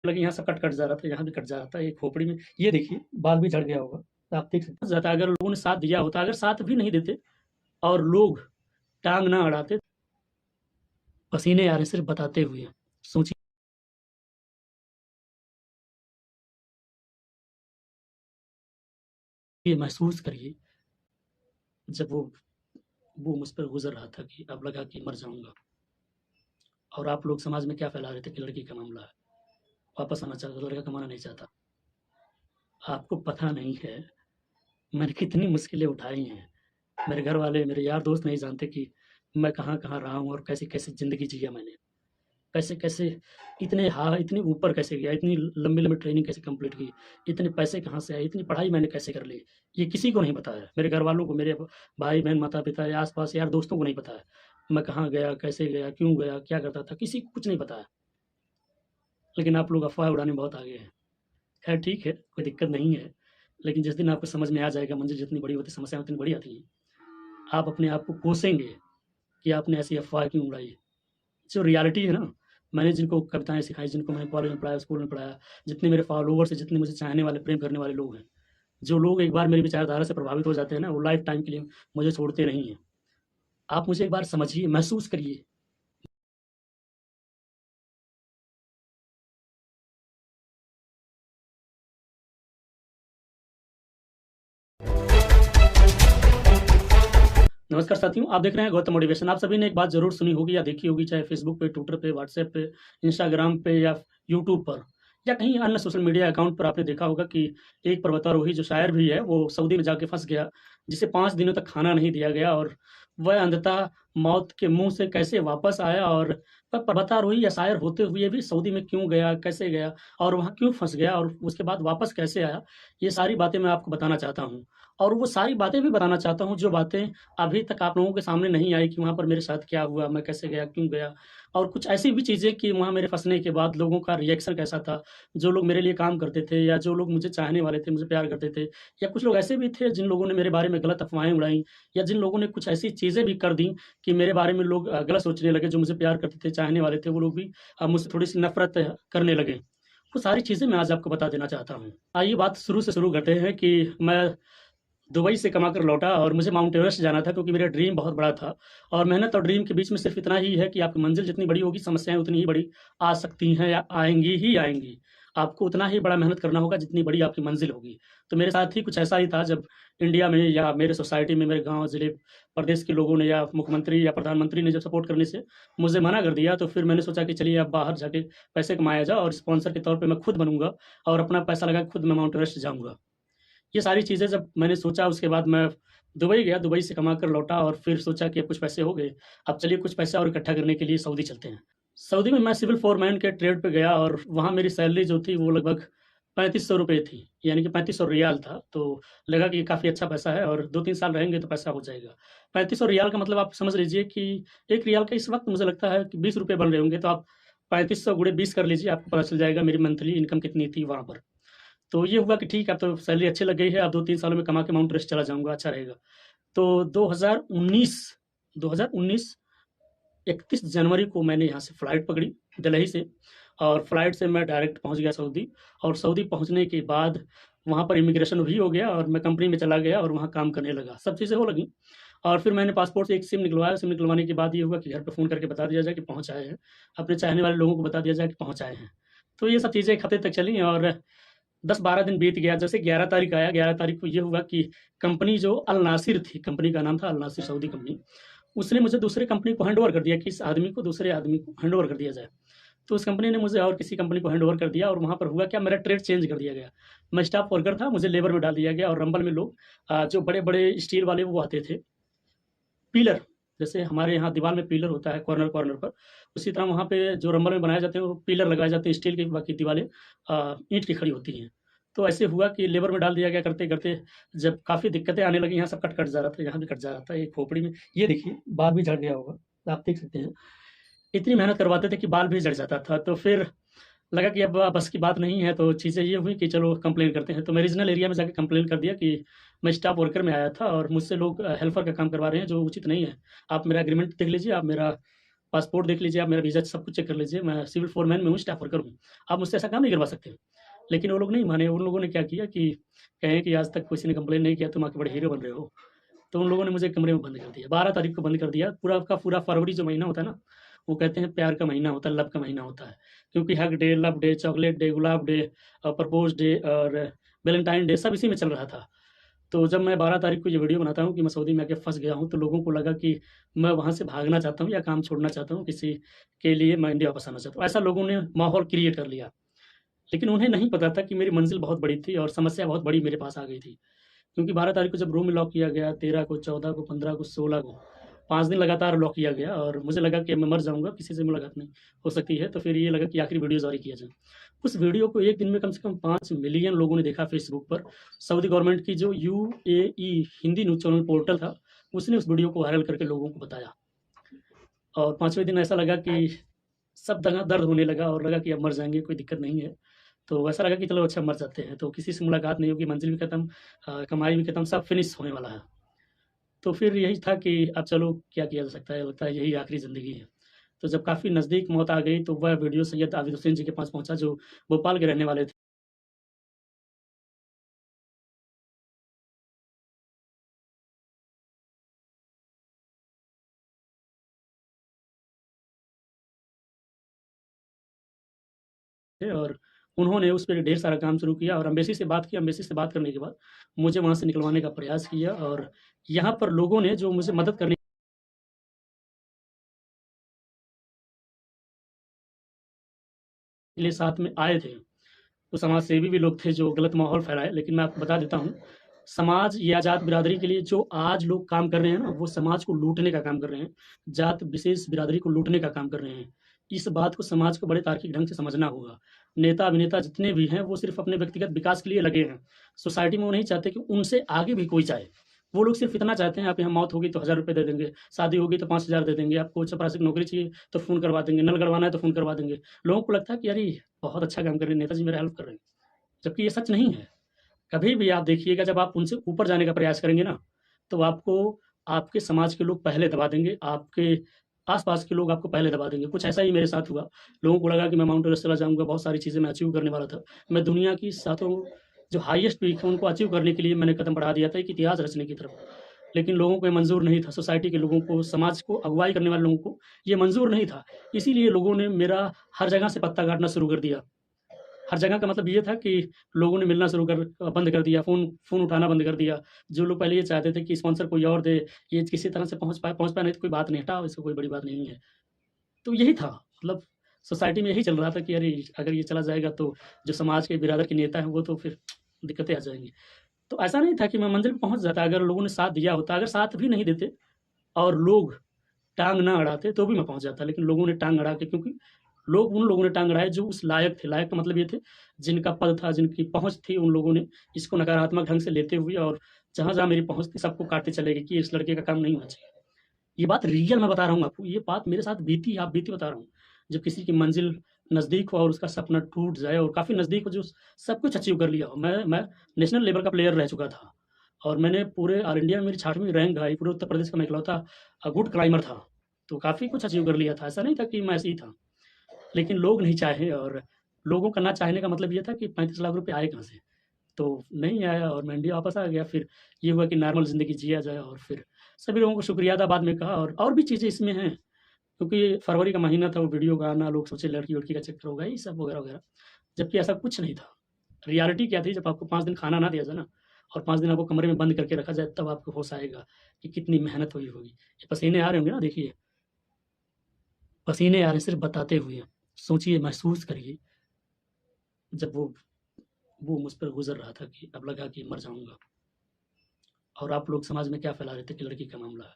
लगे यहाँ सब कट जा रहा था, यहाँ भी कट जा रहा था, ये खोपड़ी में ये देखिए बाल भी झड़ गया होगा। तो आप देख सकते हैं अगर लोगों ने साथ दिया होता, अगर साथ भी नहीं देते और लोग टाँग ना अड़ाते, पसीने आ रहे सिर्फ़ बताते हुए। सोचिए महसूस करिए जब वो मुझ पर गुज़र रहा था कि अब लगा कि मर जाऊँगा और आप लोग समाज में क्या फैला रहे थे कि लड़की का मामला है, वापस आना चाहता, लड़का कमाना नहीं चाहता। आपको पता नहीं है मैंने कितनी मुश्किलें उठाई हैं। मेरे घर वाले, मेरे यार दोस्त नहीं जानते कि मैं कहाँ-कहाँ रहा हूँ और कैसी-कैसी ज़िंदगी जिया मैंने। कैसे-कैसे इतने ऊपर कैसे गया, इतनी लंबी-लंबी ट्रेनिंग कैसे कंप्लीट की, इतने पैसे कहाँ से आए, इतनी पढ़ाई मैंने कैसे कर ली, ये किसी को नहीं पता है। मेरे घरवालों को, मेरे भाई-बहन, माता-पिता या आस-पास यार दोस्तों को नहीं पता है। मैं कहाँ गया, कैसे गया, क्यों गया, क्या करता था, किसी को कुछ नहीं पता है। लेकिन आप लोग अफ़वाह उड़ाने में बहुत आगे हैं। खैर ठीक है, कोई दिक्कत नहीं है। लेकिन जिस दिन आपको समझ में आ जाएगा मंज़िल जितनी बड़ी होती है, समस्याएँ उतनी बड़ी आती हैं। आप अपने आप को कोसेंगे कि आपने ऐसी अफ़वाह क्यों उड़ाई। जो रियलिटी है ना, मैंने जिनको कविताएँ सिखाई, जिनको मैंने कॉलेज में पढ़ाया, स्कूल में पढ़ाया, जितने मेरे फॉलोवर्स हैं, जितने मुझे चाहने वाले, प्रेम करने वाले लोग हैं, जो लोग एक बार मेरी विचारधारा से प्रभावित हो जाते हैं ना, वो लाइफ़ टाइम के लिए मुझे छोड़ते नहीं हैं। आप मुझे एक बार समझिए, महसूस करिए। नमस्कार साथियों, आप देख रहे हैं गौतम मोटिवेशन। आप सभी ने एक बात ज़रूर सुनी होगी या देखी होगी, चाहे फ़ेसबुक पे, ट्विटर पे, व्हाट्सएप पे, इंस्टाग्राम पे या यूट्यूब पर या कहीं अन्य सोशल मीडिया अकाउंट पर आपने देखा होगा कि एक पर्वतारोही जो शायर भी है, वो सऊदी में जाके फँस गया, जिसे 5 दिनों तक खाना नहीं दिया गया और वह अंततः मौत के मुँह से कैसे वापस आया और वह पर्वतारोही या शायर होते हुए भी सऊदी में क्यों गया, कैसे गया और वहाँ क्यों फँस गया और उसके बाद वापस कैसे आया, ये सारी बातें मैं आपको बताना चाहता हूँ। और वो सारी बातें भी बताना चाहता हूँ, जो बातें अभी तक आप लोगों के सामने नहीं आई कि वहाँ पर मेरे साथ क्या हुआ, मैं कैसे गया, क्यों गया? और कुछ ऐसी भी चीज़ें कि वहाँ मेरे फँसने के बाद लोगों का रिएक्शन कैसा था, जो लोग मेरे लिए काम करते थे या जो लोग मुझे चाहने वाले थे, मुझे प्यार करते थे या कुछ लोग ऐसे भी थे जिन लोगों ने मेरे बारे में गलत अफ़वाहें उड़ाई या जिन लोगों ने कुछ ऐसी चीज़ें भी कर दी कि मेरे बारे में लोग गलत सोचने लगे, जो मुझे प्यार करते थे, चाहने वाले थे, वो लोग भी मुझसे थोड़ी-सी नफ़रत करने लगे। वो सारी चीज़ें मैं आज आपको बता देना चाहता हूँ। आइए बात शुरू से शुरू करते हैं कि मैं दुबई से कमा कर लौटा और मुझे माउंट एवरेस्ट जाना था क्योंकि मेरा ड्रीम बहुत बड़ा था और मेहनत और ड्रीम के बीच में सिर्फ इतना ही है कि आपकी मंजिल जितनी बड़ी होगी, समस्याएँ उतनी ही बड़ी आ सकती हैं या आएँगी ही आएँगी। आपको उतना ही बड़ा मेहनत करना होगा जितनी बड़ी आपकी मंजिल होगी। तो मेरे साथ ही कुछ ऐसा ही था जब इंडिया में या मेरे सोसाइटी में, मेरे गाँव, ज़िले, प्रदेश के लोगों ने या मुख्यमंत्री या प्रधानमंत्री ने जब सपोर्ट करने से मुझे मना कर दिया, तो फिर मैंने सोचा कि चलिए अब बाहर जाके पैसे कमाया जाए और स्पॉन्सर के तौर पे मैं खुद बनूँगा और अपना पैसा लगा के खुद मैं माउंट एवरेस्ट जाऊँगा। ये सारी चीज़ें जब मैंने सोचा उसके बाद मैं दुबई गया, दुबई से कमा कर लौटा और फिर सोचा कि अब कुछ पैसे हो गए, अब चलिए कुछ पैसे और इकट्ठा करने के लिए सऊदी चलते हैं। सऊदी में मैं सिविल फ़ोरमैन के ट्रेड पे गया और वहाँ मेरी सैलरी जो थी वो लगभग ₹3500 थी, यानी कि 3500 रियाल था, तो लगा कि काफ़ी अच्छा पैसा है और 2-3 साल रहेंगे तो पैसा हो जाएगा। 3500 रियाल का मतलब आप समझ लीजिए कि 1 रियाल का इस वक़्त मुझे लगता है कि ₹20 बन रहे होंगे, तो आप 3500 गुणे 20 कर लीजिए, आपको पता चल जाएगा मेरी मंथली इनकम कितनी थी वहाँ पर। तो ये हुआ कि ठीक है, अब तो सैलरी अच्छी लग गई है, अब 2-3 सालों में कमा के माउंट एवरेस्ट चला जाऊँगा, अच्छा रहेगा। तो 2019 31 जनवरी को मैंने यहाँ से फ्लाइट पकड़ी दिल्ली से और फ्लाइट से मैं डायरेक्ट पहुँच गया सऊदी और सऊदी पहुँचने के बाद वहाँ पर इमिग्रेशन भी हो गया और मैं कंपनी में चला गया और वहाँ काम करने लगा। सब चीज़ें हो लगीं और फिर मैंने पासपोर्ट से एक सिम निकलवाया, सिम निकलवाने के बाद ये हुआ कि घर पे फ़ोन करके बता दिया जाए कि पहुँच आए हैं। अपने चाहने वाले लोगों को बता दिया जाए कि पहुँच आए हैं। तो ये सब चीज़ें 1 हफ़्ते तक चली और 10-12 दिन बीत गया, जैसे 11 तारीख आया, 11 तारीख को ये हुआ कि कंपनी जो अल नासिर थी, कंपनी का नाम था अल नासिर सऊदी कंपनी, उसने मुझे दूसरे कंपनी को हैंडओवर कर दिया कि इस आदमी को दूसरे आदमी को हैंडओवर कर दिया जाए। तो उस कंपनी ने मुझे और किसी कंपनी को हैंडओवर कर दिया और वहाँ पर हुआ क्या, मेरा ट्रेड चेंज कर दिया गया। मैं स्टाफ वर्कर था, मुझे लेबर में डाल दिया गया और रंबल में लोग जो बड़े-बड़े स्टील वाले वो आते थे, पिलर, जैसे हमारे यहाँ दीवार में पिलर होता है कॉर्नर-कॉर्नर पर, उसी तरह वहाँ पे जो रंबल में बनाए जाते हैं, वो पिलर लगाए जाते हैं स्टील के, बाकी दीवारें ईंट की खड़ी होती हैं। तो ऐसे हुआ कि लेबर में डाल दिया गया, करते-करते जब काफ़ी दिक्कतें आने लगी, यहाँ सब कट-कट जा रहा था, यहाँ भी कट जा रहा था, ये खोपड़ी में ये देखिए बाल भी झड़ गया होगा, आप देख सकते हैं। इतनी मेहनत करवाते थे कि बाल भी झड़ जाता था, तो फिर लगा कि अब बस की बात नहीं है, तो चीज़ें ये हुई कि चलो कंप्लेन करते हैं। तो मैं रीजनल एरिया में जाके कंप्लेन कर दिया कि मैं स्टाफ वर्कर में आया था और मुझसे लोग हेल्पर का काम करवा रहे हैं, जो उचित नहीं है। आप मेरा एग्रीमेंट देख लीजिए, आप मेरा पासपोर्ट देख लीजिए आप, मेरा वीज़ा सब कुछ चेक कर लीजिए, मैं सिविल फ़ोरमैन में हूँ, स्टाफ वर्कर हूँ। आप मुझसे ऐसा काम नहीं करवा सकते। लेकिन वो लोग नहीं माने, उन लोगों ने क्या किया कि कहें कि आज तक किसी ने कंप्लेन नहीं किया, तुम आके बड़े हीरो बन रहे हो। तो उन लोगों ने मुझे कमरे में बंद कर दिया, 12 तारीख को बंद कर दिया। पूरा का पूरा फरवरी जो महीना होता है ना, वो कहते हैं प्यार का महीना होता है, लव का महीना होता है। क्योंकि hug day, love day, chocolate day, गुलाब डे प्रपोज़ डे और वैलेंटाइन डे सब इसी में चल रहा था। तो जब मैं 12 तारीख को ये वीडियो बनाता हूँ कि मैं सऊदी में आके फँस गया हूँ, तो लोगों को लगा कि मैं वहाँ से भागना चाहता हूँ या काम छोड़ना चाहता हूँ, किसी के लिए मैं इंडिया वापस आना चाहता हूँ। ऐसा लोगों ने माहौल क्रिएट कर लिया। लेकिन उन्हें नहीं पता था कि मेरी मंज़िल बहुत बड़ी थी और समस्या बहुत बड़ी मेरे पास आ गई थी। क्योंकि 12 तारीख को जब रूम में लॉक किया गया, 13 को, 14 को, 15 को, 16 को, 5 दिन लगातार लॉक किया गया और मुझे लगा कि मैं मर जाऊँगा, किसी से मुलाकात नहीं हो सकती है। तो फिर ये लगा कि आखिरी वीडियो जारी किया जाए। उस वीडियो को एक दिन में कम से कम 5 मिलियन लोगों ने देखा फेसबुक पर। सऊदी गवर्नमेंट की जो UAE Hindi news channel portal था, उसने उस वीडियो को वायरल करके लोगों को बताया। और 5वें दिन ऐसा लगा कि सब जगह दर्द होने लगा और लगा कि अब मर जाएँगे, कोई दिक्कत नहीं है। तो ऐसा लगा कि चलो अच्छा मर जाते हैं, तो किसी से मुलाकात नहीं होगी, मंज़िल भी खत्म, कमाई भी खत्म, सब फिनिश होने वाला है। तो फिर यही था कि अब चलो क्या किया जा सकता है, लगता है यही आखिरी ज़िंदगी है। तो जब काफ़ी नज़दीक मौत आ गई, तो वह वीडियो सैयद आबिद हुसैन जी के पास पहुँचा, जो भोपाल के रहने वाले थे और उन्होंने उस पे ढेर सारा काम शुरू किया और एम्बेसी से बात की। एम्बेसी से बात करने के बाद मुझे वहाँ से निकलवाने का प्रयास किया और यहाँ पर लोगों ने जो मुझे मदद करने के लिए साथ में आए थे, तो समाज सेवी भी लोग थे जो गलत माहौल फैलाए। लेकिन मैं आपको बता देता हूँ, समाज या जात बिरादरी के लिए जो आज लोग काम कर रहे हैं ना, वो समाज को लूटने का काम कर रहे हैं। जात विशेष बिरादरी को लूटने का काम कर रहे हैं। इस बात को समाज को बड़े तार्किक ढंग से समझना होगा। नेता अभिनेता जितने भी हैं, वो सिर्फ अपने व्यक्तिगत विकास के लिए लगे हैं। सोसाइटी में वो नहीं चाहते कि उनसे आगे भी कोई जाए। वो लोग सिर्फ इतना चाहते हैं, आप यहाँ मौत होगी तो 1000 रुपये दे देंगे, शादी होगी तो 5000 दे देंगे, आपको चपरासी की नौकरी चाहिए तो फ़ोन करवा देंगे, नल गड़वाना है तो फ़ोन करवा देंगे। लोगों को लगता है कि अरे बहुत अच्छा काम कर रहे हैं नेताजी, मेरा हेल्प कर रहे हैं। जबकि ये सच नहीं है। कभी भी आप देखिएगा, जब आप उनसे ऊपर जाने का प्रयास करेंगे ना, तो आपको आपके समाज के लोग पहले दबा देंगे, आपके आस-पास के लोग आपको पहले दबा देंगे। कुछ ऐसा ही मेरे साथ हुआ। लोगों को लगा कि मैं माउंट एवरेस्ट चला जाऊँगा, बहुत सारी चीज़ें मैं अचीव करने वाला था। मैं दुनिया की सातों जो हाईएस्ट पीक है, उनको अचीव करने के लिए मैंने कदम बढ़ा दिया था, एक इतिहास रचने की तरफ। लेकिन लोगों को ये मंज़ूर नहीं था, सोसाइटी के लोगों को, समाज को, अगुवाई करने वाले लोगों को ये मंज़ूर नहीं था। इसीलिए लोगों ने मेरा हर जगह से पत्ता काटना शुरू कर दिया। हर जगह का मतलब ये था कि लोगों ने मिलना शुरू कर बंद कर दिया, फ़ोन फ़ोन उठाना बंद कर दिया। जो लोग पहले ये चाहते थे कि स्पॉन्सर कोई और दे, ये किसी तरह से पहुँच पाए नहीं तो कोई बात नहीं, हटाओ इसको, कोई बड़ी बात नहीं है। तो यही था, मतलब सोसाइटी में यही चल रहा था कि अरे! अगर ये चला जाएगा तो जो समाज के बिरादर के नेता हैं, वो तो फिर दिक्कतें आ जाएँगी। तो ऐसा नहीं था कि मैं मंज़िल पे पहुँच जाता, अगर लोगों ने साथ दिया होता, अगर साथ भी नहीं देते और लोग टाँग ना अड़ाते तो भी मैं पहुँच जाता। लेकिन लोगों ने टाँग अड़ा के, क्योंकि लोग उन लोगों ने टाँग अड़ाए जो उस लायक थे। लायक का मतलब ये थे, जिनका पद था, जिनकी पहुँच थी, उन लोगों ने इसको नकारात्मक ढंग से लेते हुए और जहाँ-जहाँ मेरी पहुँच थी सबको काटते चले गए कि इस लड़के का काम नहीं होना चाहिए। ये बात रियल मैं बता रहा हूँ आपको, ये बात मेरे साथ बीती, आप बीती बता रहा हूँ। जब किसी की मंज़िल नज़दीक हो और उसका सपना टूट जाए और काफ़ी नज़दीक हो, जो सब कुछ अचीव कर लिया हो। मैं नेशनल लेवल का प्लेयर रह चुका था और मैंने पूरे ऑल इंडिया में मेरी 6वीं रैंक आई, पूरे उत्तर प्रदेश का मैं इकलौता गुड क्लाइंबर था। तो काफ़ी कुछ अचीव कर लिया था, ऐसा नहीं था कि मैं ऐसे ही था। लेकिन लोग नहीं चाहे और लोगों का ना चाहने का मतलब ये था कि 35 लाख रुपए आए कहाँ से? तो नहीं आया और मैं इंडिया वापस आ गया। फिर ये हुआ कि नॉर्मल ज़िंदगी जिया जाए और फिर सभी लोगों को शुक्रिया अदा बाद में कहा और भी चीज़ें इसमें हैं, क्योंकि फरवरी का महीना था, वो वीडियो का आना, लोग सोचे लड़की-वड़की का चक्कर होगा, ये सब वगैरह-वगैरह। जबकि ऐसा कुछ नहीं था। रियलिटी क्या थी, जब आपको 5 दिन खाना ना दिया जाए ना और 5 दिन आपको कमरे में बंद करके रखा जाए, तब आपको होश आएगा कि कितनी मेहनत हुई होगी। ये पसीने आ रहे होंगे ना, देखिए, पसीने आ रहे हैं सिर्फ़ बताते हुए। सोचिए, महसूस करिए, जब वो मुझ पर गुज़र रहा था कि अब लगा कि मर जाऊँगा और आप लोग समाज में क्या फैला रहे थे कि लड़की का मामला है,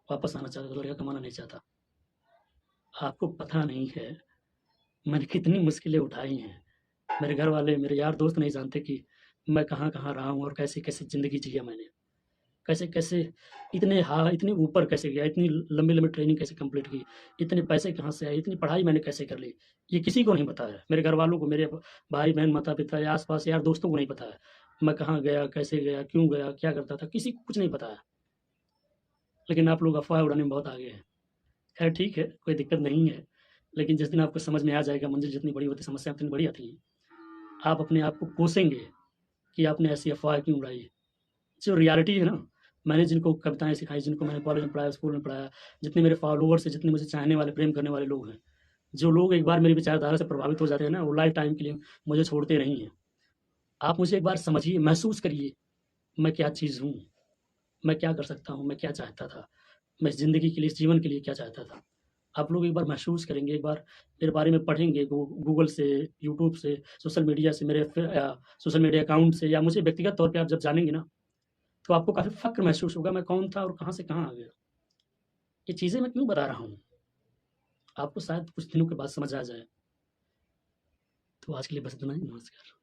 वापस आना चाहता था, लड़का कमाना नहीं चाहता। आपको पता नहीं है, मैंने कितनी मुश्किलें उठाई हैं। मेरे घर वाले, मेरे यार दोस्त नहीं जानते कि मैं कहाँ-कहाँ रहा हूँ और कैसी-कैसी ज़िंदगी जिया मैंने। कैसे-कैसे इतने ऊपर कैसे गया, इतनी लंबी-लंबी ट्रेनिंग कैसे कंप्लीट की, इतने पैसे कहाँ से आए, इतनी पढ़ाई मैंने कैसे कर ली, ये किसी को नहीं पता है। मेरे घरवालों को, मेरे भाई-बहन, माता-पिता या आस-पास यार दोस्तों को नहीं पता है। मैं कहाँ गया, कैसे गया, क्यों गया, क्या करता था, किसी को कुछ नहीं पता है। लेकिन आप लोग अफ़वाह उड़ाने में बहुत आगे हैं। खैर ठीक है, कोई दिक्कत नहीं है। लेकिन जिस दिन आपको समझ में आ जाएगा मंज़िल जितनी बड़ी होती है, समस्या उतनी बड़ी आती है। आप अपने आप को कोसेंगे कि आपने ऐसी अफ़वाह क्यों उड़ाई। जो रियलिटी है ना, मैंने जिनको कविताएँ सिखाई, जिनको मैंने कॉलेज में पढ़ाया, स्कूल में पढ़ाया, जितने मेरे फॉलोवर्स हैं, जितने मुझे चाहने वाले, प्रेम करने वाले लोग हैं, जो लोग एक बार मेरी विचारधारा से प्रभावित हो जाते हैं ना, वो लाइफ़ टाइम के लिए मुझे छोड़ते नहीं हैं। आप मुझे एक बार समझिए, महसूस करिए, मैं क्या चीज़ हूँ, मैं क्या कर सकता हूँ, मैं क्या चाहता था, मैं इस ज़िंदगी के लिए, इस जीवन के लिए क्या चाहता था। आप लोग एक बार महसूस करेंगे, एक बार मेरे बारे में पढ़ेंगे गूगल से, यूट्यूब से, सोशल मीडिया से, सोशल मीडिया अकाउंट से, या मुझे व्यक्तिगत तौर पे आप जब जानेंगे ना, तो आपको काफ़ी फ़क्र महसूस होगा, मैं कौन था और कहाँ से कहाँ आ गया। ये चीज़ें मैं क्यों बता रहा हूँ? आपको शायद कुछ दिनों के बाद समझ आ जाए। तो आज के लिए बस इतना ही, नमस्कार।